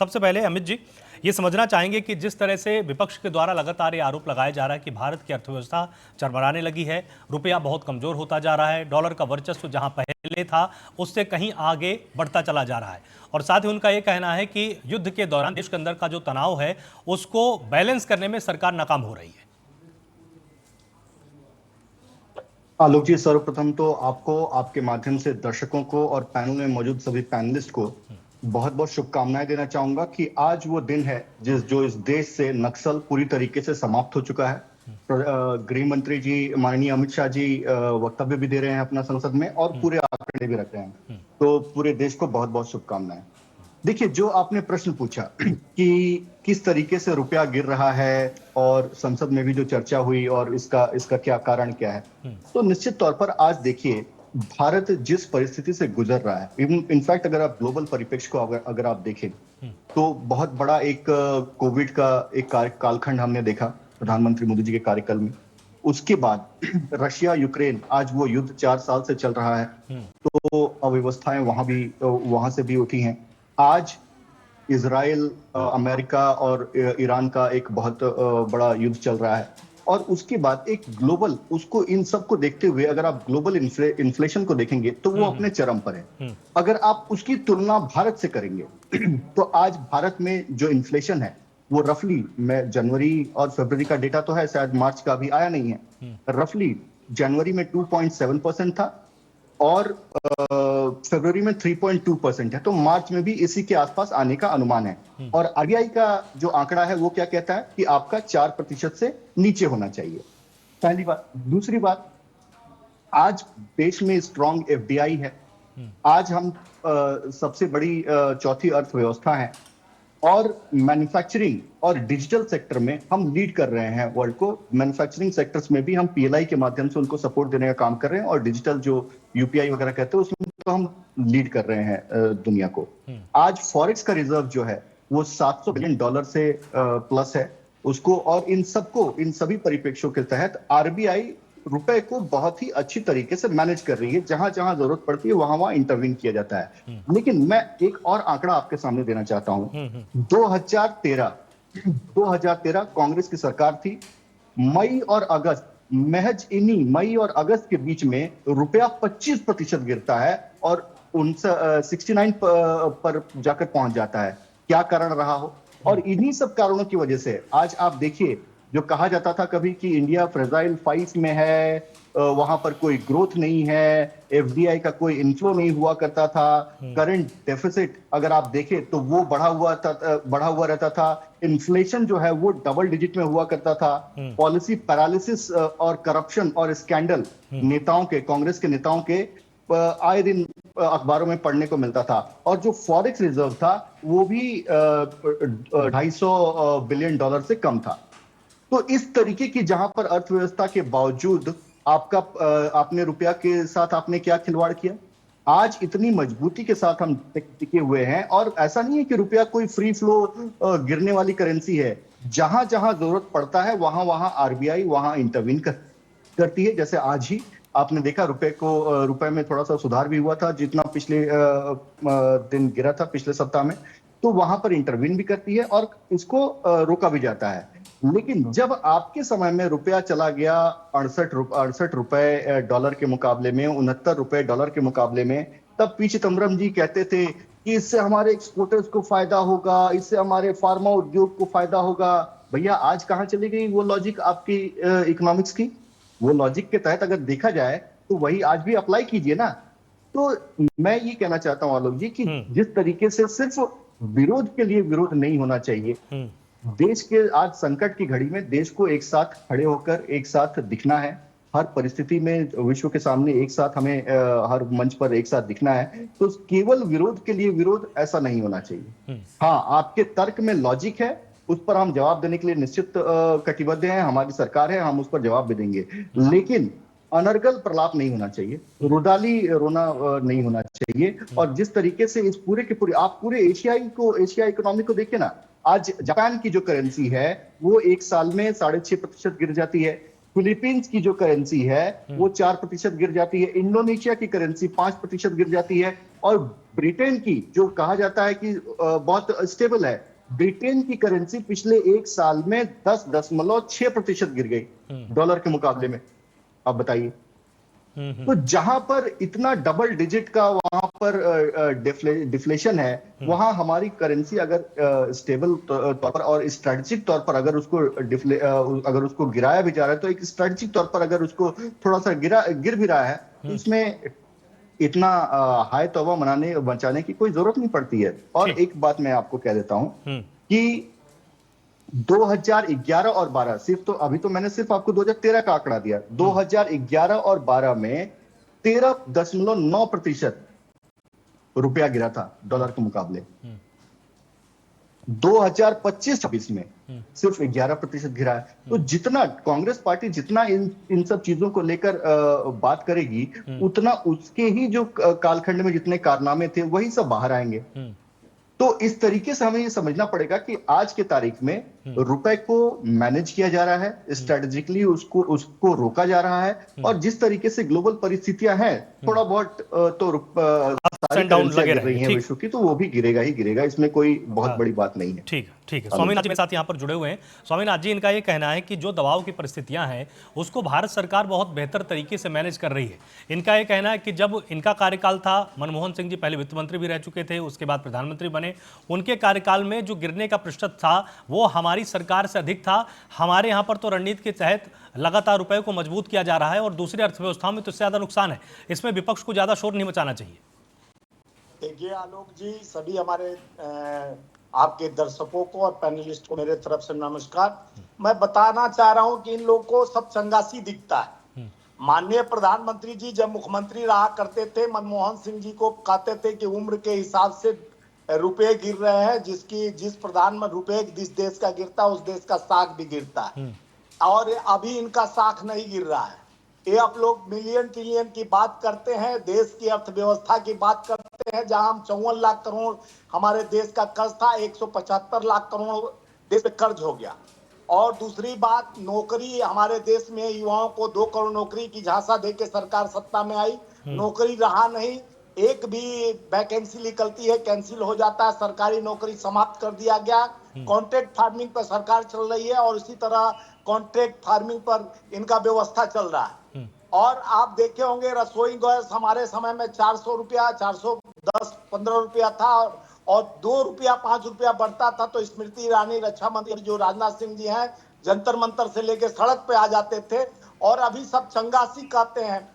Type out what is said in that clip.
सबसे पहले अमित जी ये समझना चाहेंगे कि जिस तरह से विपक्ष के द्वारा लगातार ये आरोप लगाया जा रहा है कि भारत की अर्थव्यवस्था चरमराने लगी है, रुपया बहुत कमजोर होता जा रहा है, डॉलर का वर्चस्व जहां पहले था उससे कहीं आगे बढ़ता चला जा रहा है, और साथ ही उनका ये कहना है कि युद्ध के दौरान देश के अंदर का जो तनाव है उसको बैलेंस करने में सरकार नाकाम हो रही है। आलोक जी, सर्वप्रथम तो आपको, आपके माध्यम से दर्शकों को और पैनल में मौजूद सभी पैनलिस्ट को बहुत बहुत शुभकामनाएं देना चाहूंगा कि आज वो दिन है जो इस देश से नक्सल पूरी तरीके से समाप्त हो चुका है। गृह मंत्री जी माननीय अमित शाह जी वक्तव्य भी दे रहे हैं अपना संसद में और पूरे आंकड़े भी रख रहे हैं, तो पूरे देश को बहुत बहुत शुभकामनाएं। देखिए, जो आपने प्रश्न पूछा कि किस तरीके से रुपया गिर रहा है और संसद में भी जो चर्चा हुई और इसका क्या कारण क्या है, तो निश्चित तौर पर आज देखिए भारत जिस परिस्थिति से गुजर रहा है, इनफैक्ट अगर आप ग्लोबल परिप्रेक्ष्य को अगर आप देखें तो बहुत बड़ा एक कोविड का एक कालखंड हमने देखा प्रधानमंत्री मोदी जी के कार्यकाल में। उसके बाद रशिया यूक्रेन, आज वो युद्ध 4 साल से चल रहा है, तो अव्यवस्थाएं वहां से भी उठी हैं। आज इजराइल, अमेरिका और ईरान का एक बहुत बड़ा युद्ध चल रहा है, और उसके बाद एक ग्लोबल, उसको इन सब को देखते हुए अगर आप ग्लोबल इन्फ्लेशन को देखेंगे तो वो अपने चरम पर है। अगर आप उसकी तुलना भारत से करेंगे तो आज भारत में जो इन्फ्लेशन है वो रफली, मैं जनवरी और फरवरी का डेटा तो है, शायद मार्च का अभी आया नहीं है, रफली जनवरी में 2.7% था और फरवरी में 3.2% है, तो मार्च में भी इसी के आसपास आने का अनुमान है। और आरबीआई का जो आंकड़ा है वो क्या कहता है कि आपका 4% से नीचे होना चाहिए, पहली बात। दूसरी बात, आज देश में स्ट्रॉन्ग एफडीआई है, आज हम सबसे बड़ी चौथी अर्थव्यवस्था है, और मैन्युफैक्चरिंग और डिजिटल सेक्टर में हम लीड कर रहे हैं वर्ल्ड को। मैन्युफैक्चरिंग सेक्टर्स में भी हम पीएलआई के माध्यम से उनको सपोर्ट देने का काम कर रहे हैं, और डिजिटल जो यूपीआई वगैरह कहते हैं उसमें तो हम लीड कर रहे हैं दुनिया को। आज फॉरेक्स का रिजर्व जो है वो $700 बिलियन से प्लस है उसको, और इन सभी परिप्रेक्ष्यों के तहत आरबीआई रुपए को बहुत ही अच्छी तरीके से मैनेज कर रही है। जहां जहां जरूरत पड़ती है वहां वहां इंटरवीन किया जाता है। लेकिन मैं एक और आंकड़ा आपके सामने देना चाहता हूं। 2013 कांग्रेस की सरकार थी। मई और अगस्त, महज इन्हीं मई और अगस्त के बीच में रुपया 25% गिरता है और 69 पर जाकर पहुंच जाता है। क्या कारण रहा हो? और इन्हीं सब कारणों की वजह से आज आप देखिए, जो कहा जाता था कभी कि इंडिया फ्रेजाइल 5 में है, वहां पर कोई ग्रोथ नहीं है, एफडीआई का कोई इनफ्लो नहीं हुआ करता था, करंट डेफिसिट अगर आप देखें तो वो बढ़ा हुआ रहता था, इन्फ्लेशन जो है वो डबल डिजिट में हुआ करता था, पॉलिसी पैरालिसिस और करप्शन और स्कैंडल नेताओं के, कांग्रेस के नेताओं के आए दिन अखबारों में पढ़ने को मिलता था, और जो फॉरेक्स रिजर्व था वो भी $250 बिलियन से कम था। तो इस तरीके की जहां पर अर्थव्यवस्था के बावजूद आपने रुपया के साथ आपने क्या खिलवाड़ किया? आज इतनी मजबूती के साथ हम टिके हुए हैं, और ऐसा नहीं है कि रुपया कोई फ्री फ्लो गिरने वाली करेंसी है। जहां जहां जरूरत पड़ता है वहां वहां आरबीआई वहां इंटरवीन करती है। जैसे आज ही आपने देखा रुपए में थोड़ा सा सुधार भी हुआ था, जितना पिछले दिन गिरा था पिछले सप्ताह में, तो वहां पर इंटरवीन भी करती है और इसको रोका भी जाता है। लेकिन जब आपके समय में रुपया चला गया 68 रुपए डॉलर के मुकाबले में, 69 रुपए डॉलर के मुकाबले में, तब पी चिदम्बरम जी कहते थे कि इससे हमारे एक्सपोर्टर्स को फायदा होगा, इससे हमारे फार्मा उद्योग को फायदा होगा। भैया, आज कहां चली गई वो लॉजिक आपकी इकोनॉमिक्स की? वो लॉजिक के तहत अगर देखा जाए तो वही आज भी अप्लाई कीजिए ना। तो मैं ये कहना चाहता हूं आलोक जी कि जिस तरीके से सिर्फ विरोध के लिए विरोध नहीं होना चाहिए, देश के आज संकट की घड़ी में देश को एक साथ खड़े होकर एक साथ दिखना है, हर परिस्थिति में विश्व के सामने एक साथ हमें हर मंच पर एक साथ दिखना है। तो केवल विरोध के लिए विरोध, ऐसा नहीं होना चाहिए। हाँ, आपके तर्क में लॉजिक है, उस पर हम जवाब देने के लिए निश्चित कटिबद्ध हैं, हमारी सरकार है, हम उस पर जवाब भी देंगे। लेकिन अनर्गल प्रलाप नहीं होना चाहिए, रुदाली रोना नहीं होना चाहिए। और जिस तरीके से इस पूरे के पूरे, आप पूरे एशिया इकोनॉमी को देखिए ना, आज जापान की जो करेंसी है वो एक साल में 6.5% गिर जाती है। फिलीपींस की जो करेंसी है वो 4% गिर जाती है, इंडोनेशिया की करेंसी 5% गिर जाती है, और ब्रिटेन की जो कहा जाता है कि बहुत स्टेबल है, ब्रिटेन की करेंसी पिछले एक साल में 10.6% गिर गई डॉलर के मुकाबले में। अब बताइए, तो जहां पर इतना डबल डिजिट का वहां पर डिफ्लेशन है, वहां हमारी करेंसी अगर स्टेबल तौर पर और स्ट्रेटेजिक तौर पर अगर अगर उसको गिराया भी जा रहा है, तो एक स्ट्रेटेजिक तौर पर अगर उसको थोड़ा सा गिर भी रहा है, तो इसमें इतना हाई तौबा मनाने बचाने की कोई जरूरत नहीं पड़ती है। और ठीक। एक बात मैं आपको कह देता हूं कि 2011 और 12, सिर्फ तो अभी तो मैंने सिर्फ आपको 2013 का आंकड़ा दिया, 2011 और 12 में 13.9% रुपया गिरा था डॉलर के मुकाबले। 2025-26 में सिर्फ 11% गिरा है। तो जितना कांग्रेस पार्टी जितना इन सब चीजों को लेकर बात करेगी, उतना उसके ही जो कालखंड में जितने कारनामे थे वही सब बाहर आएंगे। तो इस तरीके से हमें ये समझना पड़ेगा कि आज के तारीख में रुपए को मैनेज किया जा रहा है, स्ट्रेटेजिकली उसको रोका जा रहा है, और जिस तरीके से ग्लोबल परिस्थितियां हैं, थोड़ा बहुत तो अप्स सारी एंड डाउन करेंसियां लगे गिर रही रहेंगे। हैं ठीक। विश्व की, तो वो भी गिरेगा ही गिरेगा, इसमें कोई बहुत बड़ी बात नहीं है। ठीक है, ठीक है। स्वामीनाथ जी मेरे साथ यहाँ पर जुड़े हुए हैं। स्वामीनाथ जी, इनका ये कहना है कि जो दबाव की परिस्थितियां हैं उसको भारत सरकार बहुत बेहतर तरीके से मैनेज कर रही है। इनका ये कहना है कि जब इनका कार्यकाल था, मनमोहन सिंह जी पहले वित्त मंत्री भी रह चुके थे, उसके बाद प्रधानमंत्री बने, उनके कार्यकाल में जो गिरने का प्रतिशत था वो हमारी सरकार से अधिक था। हमारे यहाँ पर तो रणनीति के तहत लगातार रुपए को मजबूत किया जा रहा है और दूसरी अर्थव्यवस्थाओं में तो इससे ज़्यादा नुकसान है। इसमें विपक्ष को ज़्यादा शोर नहीं मचाना चाहिए। देखिए आलोक जी, सभी हमारे आपके दर्शकों को और पैनलिस्ट को मेरे तरफ से नमस्कार। मैं बताना चाह रहा हूं कि इन लोगों को सब चंगासी दिखता है। माननीय प्रधानमंत्री जी जब मुख्यमंत्री रहा करते थे, मनमोहन सिंह जी को कहते थे कि उम्र के हिसाब से रुपए गिर रहे हैं, जिस प्रधान में रुपए जिस देश का गिरता है उस देश का साख भी गिरता है, और अभी इनका साख नहीं गिर रहा है। ये आप लोग मिलियन ट्रिलियन की बात करते हैं, देश की अर्थव्यवस्था की बात करते हैं, जहां हम 54 लाख करोड़ हमारे देश का कर्ज था, 175 लाख करोड़ देश पे कर्ज हो गया। और दूसरी बात, नौकरी हमारे देश में युवाओं को 2 करोड़ नौकरी की झांसा देके सरकार सत्ता में आई, नौकरी रहा नहीं, एक भी वैकेंसी निकलती है कैंसिल हो जाता है, सरकारी नौकरी समाप्त कर दिया गया। कॉन्ट्रैक्ट फार्मिंग पर सरकार चल रही है और इसी तरह कॉन्ट्रैक्ट फार्मिंग पर इनका व्यवस्था चल रहा है। और आप देखे होंगे रसोई गैस हमारे समय में 400 रुपया, 410-15 रुपया था, और 2 रुपया 5 रुपया बढ़ता था तो स्मृति ईरानी रक्षा मंत्री जो राजनाथ सिंह जी हैं, जंतर मंतर से लेके सड़क पे आ जाते थे। और अभी सब चंगासी कहते हैं,